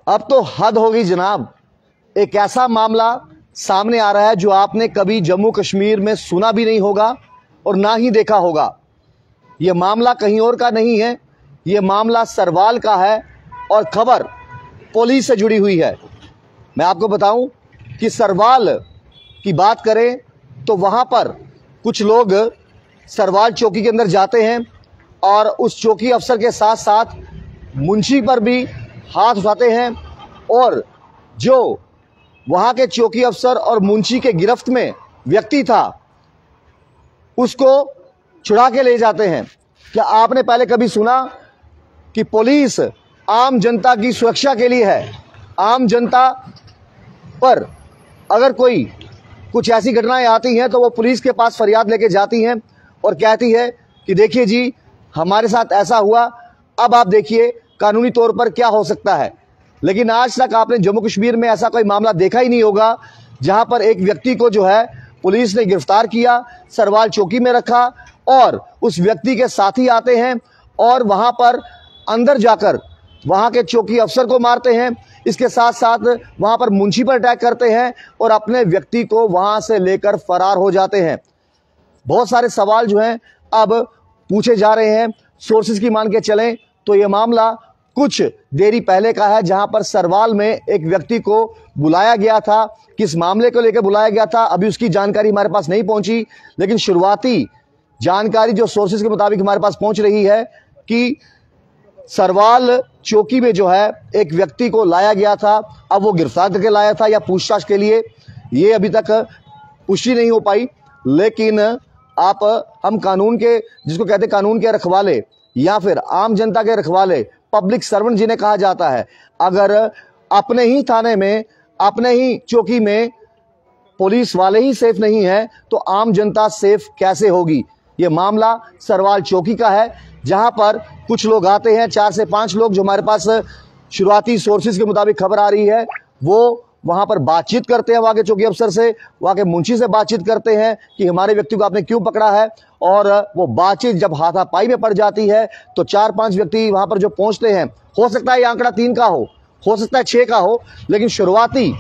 अब तो हद होगी जनाब। एक ऐसा मामला सामने आ रहा है जो आपने कभी जम्मू कश्मीर में सुना भी नहीं होगा और ना ही देखा होगा। यह मामला कहीं और का नहीं है, यह मामला सरवाल का है और खबर पुलिस से जुड़ी हुई है। मैं आपको बताऊं कि सरवाल की बात करें तो वहां पर कुछ लोग सरवाल चौकी के अंदर जाते हैं और उस चौकी अफसर के साथ साथ मुंशी पर भी हाथ उठाते हैं और जो वहां के चौकी अफसर और मुंशी के गिरफ्त में व्यक्ति था उसको छुड़ा के ले जाते हैं। क्या आपने पहले कभी सुना कि पुलिस आम जनता की सुरक्षा के लिए है? आम जनता पर अगर कोई कुछ ऐसी घटनाएं आती हैं तो वो पुलिस के पास फरियाद लेके जाती हैं और कहती है कि देखिए जी हमारे साथ ऐसा हुआ, अब आप देखिए कानूनी तौर पर क्या हो सकता है। लेकिन आज तक आपने जम्मू कश्मीर में ऐसा कोई मामला देखा ही नहीं होगा जहां पर एक व्यक्ति को जो है पुलिस ने गिरफ्तार किया, सरवाल चौकी में रखा और उस व्यक्ति के साथी आते हैं और वहां पर अंदर जाकर वहां के चौकी अफसर को मारते हैं। इसके साथ साथ वहां पर मुंशी पर अटैक करते हैं और अपने व्यक्ति को वहां से लेकर फरार हो जाते हैं। बहुत सारे सवाल जो हैं अब पूछे जा रहे हैं। सोर्सेज की मान के चलें तो यह मामला कुछ देरी पहले का है जहां पर सरवाल में एक व्यक्ति को बुलाया गया था। किस मामले को लेकर बुलाया गया था अभी उसकी जानकारी हमारे पास नहीं पहुंची, लेकिन शुरुआती जानकारी जो सोर्सेज के मुताबिक हमारे पास पहुंच रही है कि सरवाल चौकी में जो है एक व्यक्ति को लाया गया था। अब वो गिरफ्तार करके लाया था या पूछताछ के लिए, ये अभी तक पुष्टि नहीं हो पाई। लेकिन हम कानून के, जिसको कहते हैं कानून के रखवाले या फिर आम जनता के रखवाले, पब्लिक सर्वेंट जिन्हें कहा जाता है, अगर अपने ही थाने में, अपने ही चौकी में पुलिस वाले ही सेफ नहीं है तो आम जनता सेफ कैसे होगी। यह मामला सरवाल चौकी का है जहां पर कुछ लोग आते हैं, 4 से 5 लोग जो हमारे पास शुरुआती सोर्सेज के मुताबिक खबर आ रही है, वो वहां पर बातचीत करते हैं वहां के चौकी अफसर से, वहां के मुंशी से बातचीत करते हैं कि हमारे व्यक्ति को आपने क्यों पकड़ा है। और वो बातचीत जब हाथापाई में पड़ जाती है तो 4-5 व्यक्ति वहां पर जो पहुंचते हैं, हो सकता है ये आंकड़ा 3 का हो सकता है 6 का हो, लेकिन शुरुआती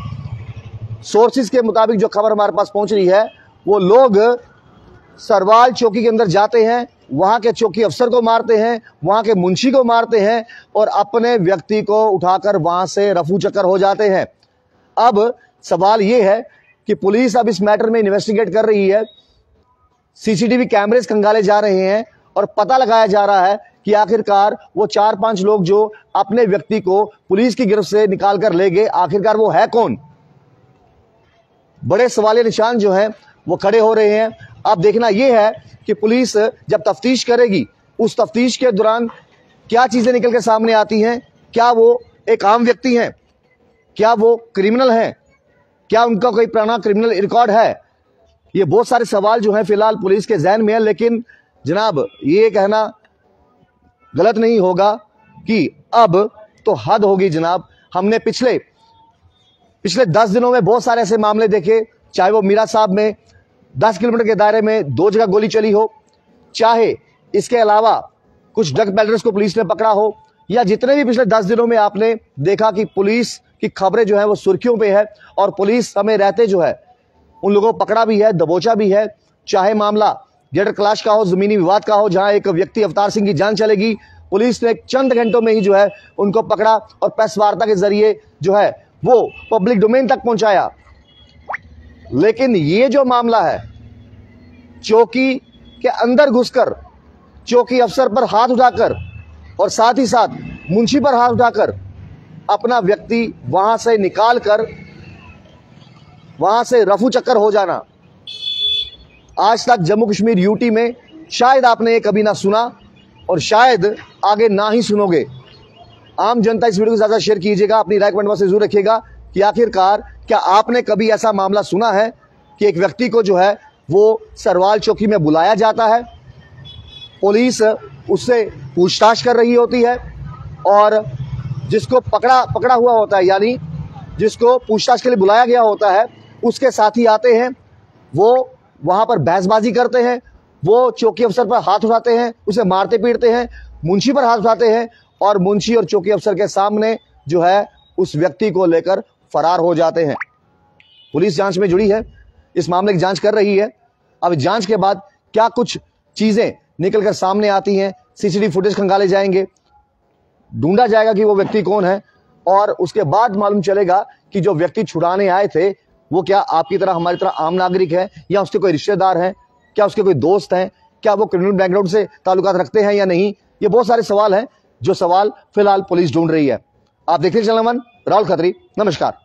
सोर्सेज के मुताबिक जो खबर हमारे पास पहुंच रही है वो लोग सरवाल चौकी के अंदर जाते हैं, वहां के चौकी अफसर को मारते हैं, वहां के मुंशी को मारते हैं और अपने व्यक्ति को उठाकर वहां से रफू चक्कर हो जाते हैं। अब सवाल यह है कि पुलिस अब इस मैटर में इन्वेस्टिगेट कर रही है, सीसीटीवी कैमरेज खंगाले जा रहे हैं और पता लगाया जा रहा है कि आखिरकार वो 4-5 लोग जो अपने व्यक्ति को पुलिस की गिरफ्त से निकाल कर ले गए, आखिरकार वो है कौन। बड़े सवालिया निशान जो हैं वो खड़े हो रहे हैं। अब देखना यह है कि पुलिस जब तफ्तीश करेगी, उस तफ्तीश के दौरान क्या चीजें निकल के सामने आती हैं। क्या वो एक आम व्यक्ति हैं, क्या वो क्रिमिनल हैं, क्या उनका कोई पुराना क्रिमिनल रिकॉर्ड है। ये बहुत सारे सवाल जो हैं फिलहाल पुलिस के जहन में है। लेकिन जनाब ये कहना गलत नहीं होगा कि अब तो हद होगी जनाब। हमने पिछले 10 दिनों में बहुत सारे ऐसे मामले देखे, चाहे वो मीरा साहब में 10 किलोमीटर के दायरे में 2 जगह गोली चली हो, चाहे इसके अलावा कुछ ड्रग पेडलर्स को पुलिस ने पकड़ा हो, या जितने भी पिछले 10 दिनों में आपने देखा कि पुलिस की खबरें जो है वो सुर्खियों पे है और पुलिस समय रहते जो है उन लोगों को पकड़ा भी है, दबोचा भी है। चाहे मामला ग्रेटर कैलाश का हो, जमीनी विवाद का हो, जहां एक व्यक्ति अवतार सिंह की जान चलेगी, पुलिस ने चंद घंटों में ही जो है उनको पकड़ा और प्रेस वार्ता के जरिए जो है वो पब्लिक डोमेन तक पहुंचाया। लेकिन ये जो मामला है, चौकी के अंदर घुसकर चौकी अफसर पर हाथ उठाकर और साथ ही साथ मुंशी पर हाथ उठाकर अपना व्यक्ति वहां से निकाल कर वहां से रफू चक्कर हो जाना, आज तक जम्मू कश्मीर यूटी में शायद आपने ये कभी ना सुना और शायद आगे ना ही सुनोगे। आम जनता इस वीडियो को ज्यादा शेयर कीजिएगा, अपनी राय कमेंट बॉक्स में जरूर रखिएगा कि आखिरकार क्या आपने कभी ऐसा मामला सुना है कि एक व्यक्ति को जो है वो सरवाल चौकी में बुलाया जाता है, पुलिस उससे पूछताछ कर रही होती है और जिसको पकड़ा हुआ होता है, यानी जिसको पूछताछ के लिए बुलाया गया होता है, उसके साथी आते हैं, वो वहां पर बहसबाजी करते हैं, वो चौकी अफसर पर हाथ उठाते हैं, उसे मारते पीटते हैं, मुंशी पर हाथ उठाते हैं और मुंशी और चौकी अफसर के सामने जो है उस व्यक्ति को लेकर फरार हो जाते हैं। पुलिस जांच में जुड़ी है, इस मामले की जांच कर रही है। अब जांच के बाद क्या कुछ चीजें निकलकर सामने आती हैं, सीसीटीवी फुटेज खंगाले जाएंगे, ढूंढा जाएगा कि वो व्यक्ति कौन है, और उसके बाद मालूम चलेगा कि जो व्यक्ति छुड़ाने आए थे वो क्या आपकी तरह, हमारी तरह आम नागरिक है, या उसके कोई रिश्तेदार हैं, क्या उसके कोई दोस्त हैं, क्या वो क्रिमिनल बैकग्राउंड से ताल्लुकात रखते हैं या नहीं। ये बहुत सारे सवाल हैं जो सवाल फिलहाल पुलिस ढूंढ रही है। आप देखते चैनल वन, राहुल खत्री, नमस्कार।